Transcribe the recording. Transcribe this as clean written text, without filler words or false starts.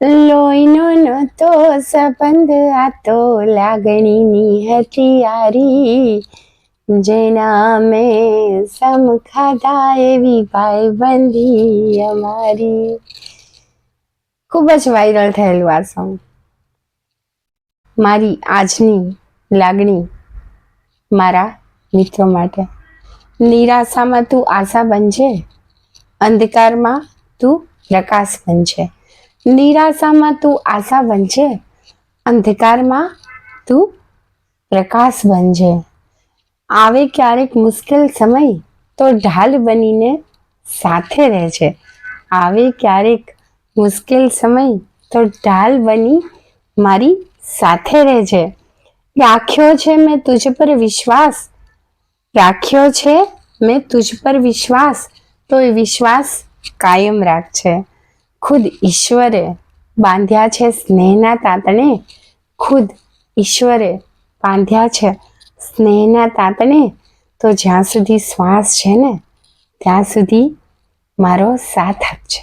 લોહીનો નહોતો સંબંધ, આ તો લાગણીની હતી યારી, જેના મેં સમ ખાધા એવી ભાઈબંધી અમારી. ખૂબ જ વાયરલ થયેલું આ સોંગ. મારી આજની લાગણી મારા મિત્રો માટે. નિરાશામાં તું આશા બનજે, અંધકારમાં તું પ્રકાશ બનજે. નિરાશામાં તું આશા બનજે, અંધકારમાં તું પ્રકાશ બનજે. આવે ક્યારેક મુશ્કેલ સમય તો ઢાલ બનીને સાથે રહેજે. આવે ક્યારેક મુશ્કેલ સમય તો ઢાલ બની મારી સાથે રહેજે. રાખ્યો છે મેં તુજ પર વિશ્વાસ, રાખ્યો છે મેં તુજ પર વિશ્વાસ, તો એ વિશ્વાસ કાયમ રાખજે. ખુદ ઈશ્વરે બાંધ્યા છે સ્નેહના તાતણે, ખુદ ઈશ્વરે બાંધ્યા છે સ્નેહના તાતણે, તો જ્યાં સુધી શ્વાસ છે ને ત્યાં સુધી મારો સાથ આપજે.